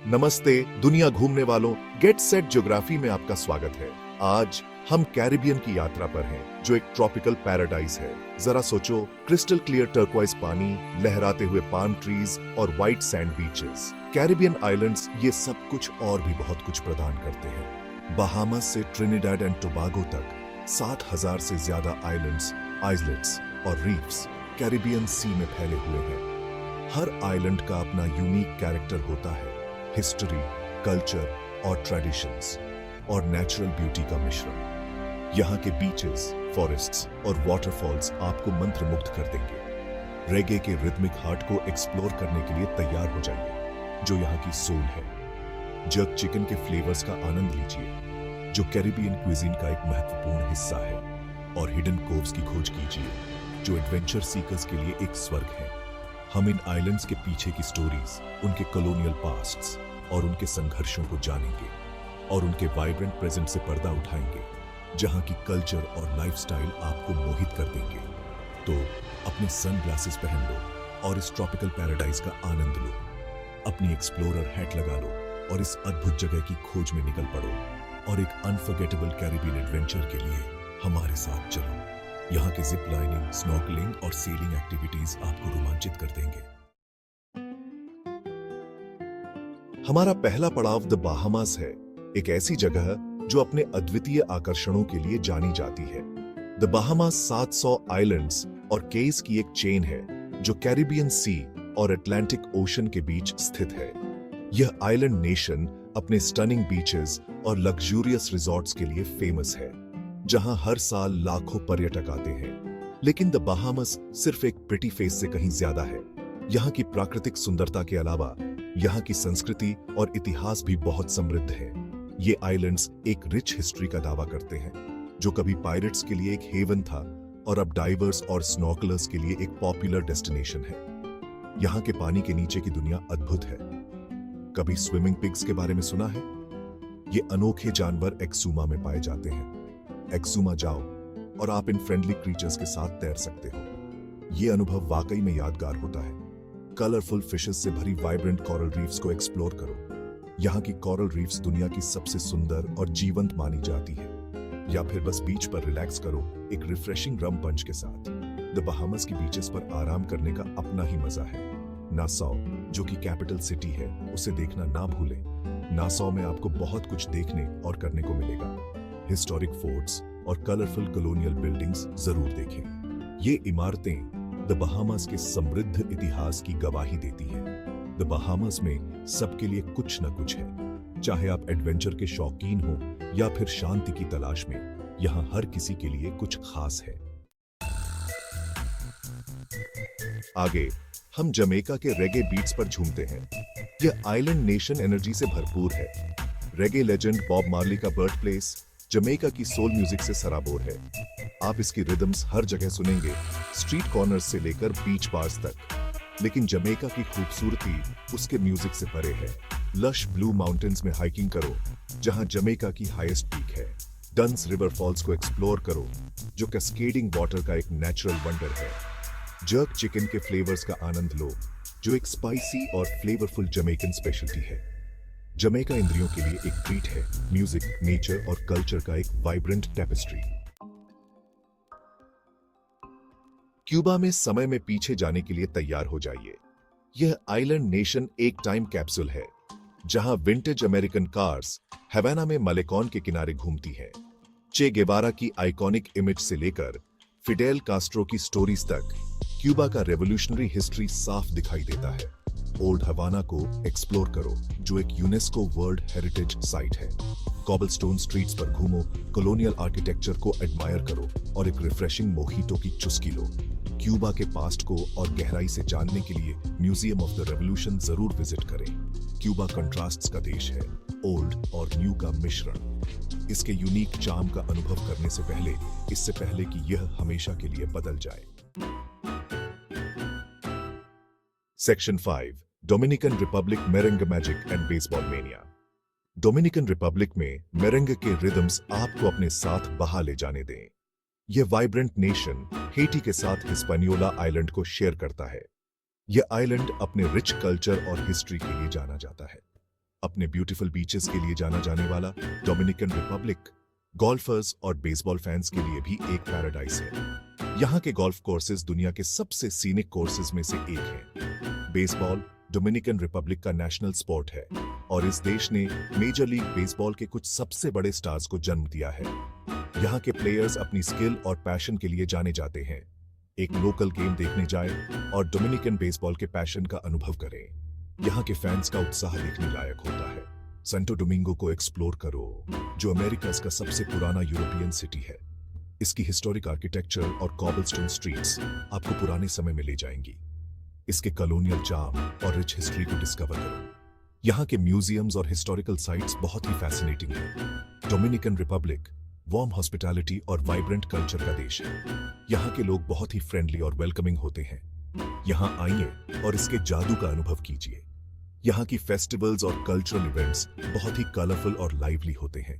नमस्ते दुनिया घूमने वालों, गेट सेट ज्योग्राफी में आपका स्वागत है। आज हम कैरिबियन की यात्रा पर हैं, जो एक ट्रॉपिकल पैराडाइज है। जरा सोचो, क्रिस्टल क्लियर टर्कोइज पानी, लहराते हुए पाम ट्रीज और white sand beaches. Caribbean islands ये सब कुछ और भी बहुत कुछ प्रदान करते हैं। बहामास से ट्रिनिडाड एंड टोबागो तक 7,000 से ज्यादा आइलैंड्स, आइसलेट्स और रीफ्स कैरिबियन सी में फैले हुए हैं। हर आइलैंड का अपना यूनिक कैरेक्टर होता है, हिस्ट्री, कल्चर और ट्रेडिशंस और नेचुरल ब्यूटी का मिश्रण। यहाँ के बीचेस, फॉरेस्ट्स और वाटरफॉल्स आपको मंत्रमुग्ध कर देंगे। रेगे के रिदमिक हार्ट को एक्सप्लोर करने के लिए तैयार हो जाइए, जो यहाँ की सोल है। जर्क चिकन के फ्लेवर्स का आनंद लीजिए, जो कैरिबियन क्विजीन का एक महत्वपूर्ण हिस्सा है। और हिडन कोव्स की खोज कीजिए, जो एडवेंचर सीकर्स के लिए एक स्वर्ग है। हम इन आइलैंड्स के पीछे की स्टोरीज, उनके कॉलोनियल पास्ट्स और उनके संघर्षों को जानेंगे और उनके वाइब्रेंट प्रेजेंट से पर्दा उठाएंगे, जहां की कल्चर और लाइफस्टाइल आपको मोहित कर देंगे। तो अपने सनग्लासेस पहन लो और इस ट्रॉपिकल पैराडाइज का आनंद लो। अपनी एक्सप्लोरर हैट लगा लो और इस अद्भुत जगह की खोज में निकल पड़ो और एक अनफॉरगेटेबल कैरिबियन एडवेंचर के लिए हमारे साथ चलो। यहाँ के जिप लाइनिंग, स्नॉर्कलिंग और सेलिंग एक्टिविटीज आपको रोमांचित कर देंगे। हमारा पहला पड़ाव द बाहामास है, एक ऐसी जगह जो अपने अद्वितीय आकर्षणों के लिए जानी जाती है। द बाहामास 700 आइलैंड्स और केस की एक चेन है, जो कैरिबियन सी और अटलांटिक ओशन के बीच स्थित है। यह आइलैंड नेशन अपने स्टनिंग बीचेस और लग्जूरियस रिजॉर्ट्स के लिए फेमस है, जहां हर साल लाखों पर्यटक आते हैं। लेकिन द बाहामास सिर्फ एक प्रिटी फेस से कहीं ज्यादा है। यहाँ की प्राकृतिक सुंदरता के अलावा यहाँ की संस्कृति और इतिहास भी बहुत समृद्ध है। ये आइलैंड्स एक रिच हिस्ट्री का दावा करते हैं, जो कभी पायरेट्स के लिए एक हेवन था और अब डाइवर्स और स्नॉर्कलर्स के लिए एक पॉपुलर डेस्टिनेशन है। यहाँ के पानी के नीचे की दुनिया अद्भुत है। कभी स्विमिंग पिग्स के बारे में सुना है? ये अनोखे जानवर एक्सुमा में पाए जाते हैं। एक्सुमा जाओ और आप इन फ्रेंडली क्रीचर्स के साथ तैर सकते हो। ये अनुभव वाकई में यादगार होता है। कलरफुल फिशेस से भरी वाइब्रेंट कोरल रीफ्स को एक्सप्लोर करो। यहाँ की कोरल रीफ्स दुनिया की सबसे सुंदर और जीवंत मानी जाती है। या फिर बस बीच पर रिलैक्स करो एक रिफ्रेशिंग रम पंच के साथ। द बहामास की बीचेस पर आराम करने का अपना ही मजा है। नासाउ, जो कि कैपिटल सिटी है, उसे देखना ना भूलें। नासाउ में आपको बहुत कुछ देखने और करने को मिलेगा। हिस्टोरिक फोर्ट्स और कलरफुल कॉलोनियल बिल्डिंग्स जरूर देखें। ये इमारतें द बहामास के समृद्ध इतिहास की गवाही देती हैं। द बहामास में सबके लिए कुछ न कुछ है। चाहे आप एडवेंचर के शौकीन हो या फिर शांति की तलाश में, यहाँ हर किसी के लिए कुछ खास है। आगे हम जमैका के रेगे बीट्स पर झूमते हैं। यह आइलैंड नेशन एनर्जी से भरपूर है। रेगे लेजेंड बॉब मार्ली का बर्थ प्लेस जमैका की सोल म्यूजिक से सराबोर है। आप इसकी रिदम्स हर जगह सुनेंगे, स्ट्रीट कॉर्नर्स से लेकर बीच बार्स तक। लेकिन जमैका की खूबसूरती उसके म्यूजिक से परे है। लश ब्लू माउंटेन्स में हाइकिंग करो, जहां जमैका की हाईएस्ट पीक है। डंस रिवर फॉल्स को एक्सप्लोर करो, जो कैस्केडिंग वाटर का एक नेचुरल वंडर है। जर्क चिकन के फ्लेवर्स का आनंद लो, जो एक स्पाइसी और फ्लेवरफुल जमैकन स्पेशलिटी है। जमैका इंद्रियों के लिए एक ट्रीट है। म्यूजिक, नेचर और कल्चर का एक वाइब्रेंट टेपेस्ट्री। क्यूबा में समय में पीछे जाने के लिए तैयार हो जाइए। यह आइलैंड नेशन एक टाइम कैप्सूल है, जहां विंटेज अमेरिकन कार्स हवाना में मालेकॉन के किनारे घूमती हैं। चे गेवारा की आइकॉनिक इमेज से लेकर फिडेल कास्ट्रो की स्टोरीज तक, क्यूबा का रेवोल्यूशनरी हिस्ट्री साफ दिखाई देता है। ओल्ड हवाना को एक्सप्लोर करो, जो एक यूनेस्को वर्ल्ड हेरिटेज साइट है। कॉबलस्टोन स्ट्रीट्स पर घूमो, कॉलोनियल आर्किटेक्चर को एडमायर करो और एक रिफ्रेशिंग मोहितो की चुस्की लो। क्यूबा के पास्ट को और गहराई से जानने के लिए म्यूजियम ऑफ द रेवोल्यूशन जरूर विजिट करें। क्यूबा कंट्रास्ट्स का देश है, ओल्ड और न्यू का मिश्रण। इसके यूनिक चार्म का अनुभव करने से पहले, इससे पहले कि यह हमेशा के लिए बदल जाए। Section 5, Dominican Republic merengue magic and baseball mania. Dominican Republic में मेरेंगे के रिदम्स आपको अपने साथ बहा ले जाने दें। यह वाइब्रेंट नेशन हेटी के साथ हिस्पैनियोला आइलैंड को शेयर करता है। यह आइलैंड अपने रिच कल्चर और हिस्ट्री के लिए जाना जाता है। अपने ब्यूटीफुल बीचेस के लिए जाना जाने वाला डोमिनिकन रिपब्लिक गोल्फर्स और बेसबॉल फैंस के लिए भी एक पैराडाइज है। यहाँ के गोल्फ कोर्सेज दुनिया के सबसे सीनिक कोर्सेज में से एक हैं। बेसबॉल डोमिनिकन रिपब्लिक का नेशनल स्पोर्ट है और इस देश ने मेजर लीग बेसबॉल के कुछ सबसे बड़े स्टार्स को जन्म दिया है। यहाँ के प्लेयर्स अपनी स्किल और पैशन के लिए जाने जाते हैं। एक लोकल गेम देखने जाएं और डोमिनिकन बेसबॉल के पैशन का अनुभव करें। यहाँ के फैंस का उत्साह देखने लायक होता है। सेंटो डोमिंगो को एक्सप्लोर करो, जो अमेरिका का सबसे पुराना यूरोपियन सिटी है। इसकी हिस्टोरिक आर्किटेक्चर और कॉबलस्टोन स्ट्रीट्स आपको पुराने समय में ले जाएंगी। इसके कॉलोनियल चार्म और रिच हिस्ट्री को डिस्कवर करो। यहाँ के म्यूजियम्स और हिस्टोरिकल साइट्स बहुत ही फैसिनेटिंग हैं। डोमिनिकन रिपब्लिक वार्म हॉस्पिटैलिटी और वाइब्रेंट कल्चर का देश है। यहाँ के लोग बहुत ही फ्रेंडली और वेलकमिंग होते हैं। यहाँ आइए और इसके जादू का अनुभव कीजिए। यहाँ की फेस्टिवल्स और कल्चरल इवेंट्स बहुत ही कलरफुल और लाइवली होते हैं।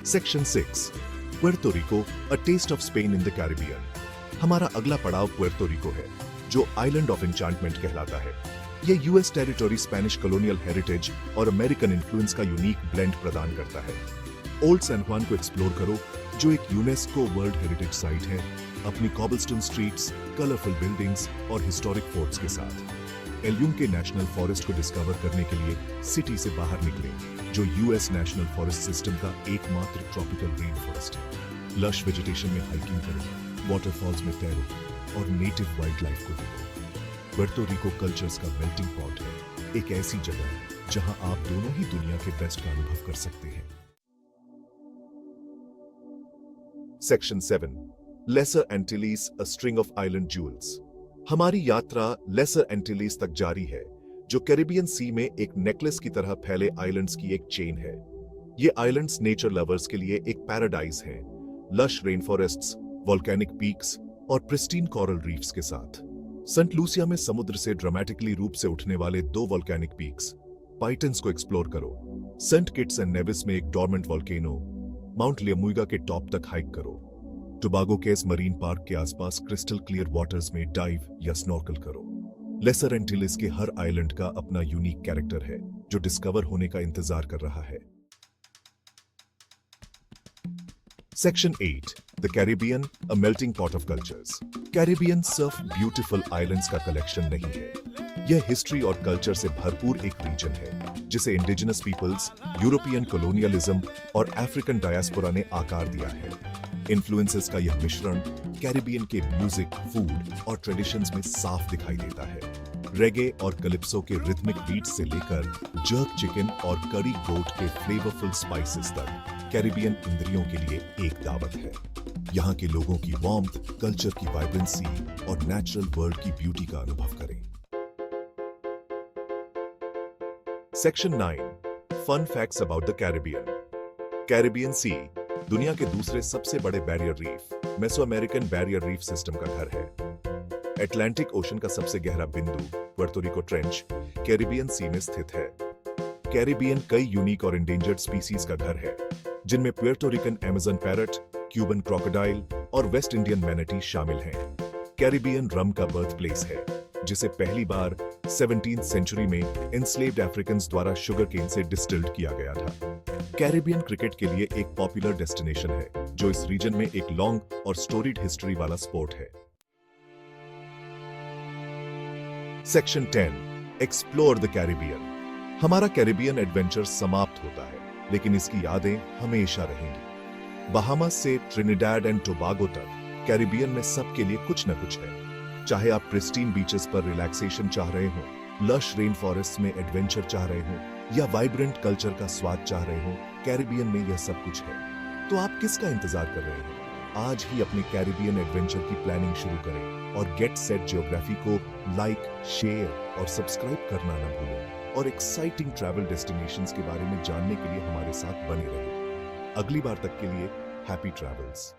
Section 6 Puerto Rico, a taste of Spain in the Caribbean. हमारा अगला पड़ाव पुएर्तो रिको है, जो आइलैंड ऑफ एन्चांटमेंट कहलाता है। यह US territory Spanish colonial heritage और अमेरिकन इन्फ्लुएंस का यूनिक ब्लेंड प्रदान करता है। ओल्ड सैन जुआन को एक्सप्लोर करो, जो एक यूनेस्को वर्ल्ड हेरिटेज साइट है, अपनी कॉबलस्टोन स्ट्रीट्स, कलरफुल बिल्डिंग्स और हिस्टोरिक फोर्ट्स के साथ। एल यूंके नेशनल फॉरेस्ट को डिस्कवर करने के लिए सिटी से बाहर निकलें, जो यूएस नेशनल फॉरेस्ट सिस्टम का एकमात्र ट्रॉपिकल रेन फॉरेस्ट है। लश वेजिटेशन में हाइकिंग करो, वाटरफॉल्स में तैरो और नेटिव वाइल्ड लाइफ को देखो। पुएर्तो रिको कल्चर्स का मेल्टिंग पॉट है, एक ऐसी जगह जहां आप दोनों ही दुनिया के बेस्ट का अनुभव कर सकते हैं। Section 7 Lesser Antilles, a string of island jewels. हमारी यात्रा लेसर एंटिलीज तक जारी है, जो कैरिबियन सी में एक नेकलेस की तरह फैले आइलैंड्स की एक चेन है। ये आइलैंड्स नेचर लवर्स के लिए एक पैराडाइज हैं, lush rain forests, volcanic peaks और प्रिस्टीन कोरल रीफ्स के साथ। सेंट लूसिया में समुद्र से ड्रामेटिकली रूप से उठने वाले 2 वोल्केनिक पीक्स पाइटन्स को एक्सप्लोर करो। सेंट किट्स एंड नेविस में एक डॉर्मेंट वोल्केनो, माउंट लियमुइगा के टॉप तक हाइक करो। टोबागो केस मरीन पार्क के आसपास क्रिस्टल क्लियर वाटर्स में डाइव या स्नॉर्कल करो। लेसर एंटिलीज के हर आइलैंड का अपना यूनिक कैरेक्टर है, जो डिस्कवर होने का इंतजार कर रहा है। Section 8 The Caribbean, a melting pot of cultures. Caribbean सिर्फ ब्यूटीफुल आइलैंड्स का कलेक्शन नहीं है। यह हिस्ट्री और कल्चर से भरपूर एक रीजन है, जिसे इंडिजिनस पीपल्स, यूरोपियन कॉलोनियलिज्म और अफ्रीकन डायस्पोरा ने आकार दिया है। इन्फ्लुएंसेस का यह मिश्रण कैरिबियन के म्यूजिक, फूड और ट्रेडिशंस में साफ दिखाई देता है। रेगे और कलिप्सो के रिथमिक बीट्स से लेकर जर्क चिकन और करी गोट के फ्लेवरफुल स्पाइसेस तक, कैरिबियन इंद्रियों के लिए एक दावत है। यहाँ के लोगों की वार्मथ, कल्चर की वाइब्रेंसी और नेचुरल वर्ल्ड की ब्यूटी का अनुभव करें। Section 9 fun facts about the Caribbean. Caribbean sea दुनिया के दूसरे सबसे बड़े barrier reef, Mesoamerican barrier reef system का घर है। अटलांटिक ओशन का सबसे गहरा बिंदु, पुएर्तो रिको ट्रेंच, कैरिबियन सी में स्थित है। कैरिबियन कई यूनिक और इंडेंजर्ड स्पीसीज का घर है, जिनमें Puerto रिकन Amazon parrot, Cuban crocodile और वेस्ट इंडियन मैनेटी शामिल हैं। कैरिबियन रम का बर्थ प्लेस है, जिसे पहली बार 17th सेंचुरी में एन्स्लेव्ड अफ्रीकन्स द्वारा शुगर केन से डिस्टिल्ड किया गया था। कैरिबियन क्रिकेट के लिए एक पॉपुलर डेस्टिनेशन है, जो इस रीजन में एक लॉन्ग और स्टोरीड हिस्ट्री वाला स्पोर्ट है। Section 10 explore the Caribbean. हमारा कैरिबियन एडवेंचर समाप्त होता है, लेकिन इसकी यादें हमेशा रहेंगी। बहामास से ट्रिनिडाड एंड टोबागो तक, कैरिबियन में सबके लिए कुछ न कुछ है। चाहे आप प्रिस्टीन बीचेस पर रिलैक्सेशन चाह रहे हो, लश रेन फॉरेस्ट में एडवेंचर चाह रहे हो, या वाइब्रेंट कल्चर का स्वाद चाह रहे हो, कैरिबियन में यह सब कुछ है। तो आप किसका इंतजार कर रहे हैं? आज ही अपने कैरिबियन एडवेंचर की प्लानिंग शुरू करें और गेट सेट जियोग्राफी को लाइक, शेयर और सब्सक्राइब करना न भूलें। और एक्साइटिंग ट्रैवल डेस्टिनेशंस के बारे में जानने के लिए हमारे साथ बने रहें। अगली बार तक के लिए हैप्पी ट्रैवल्स।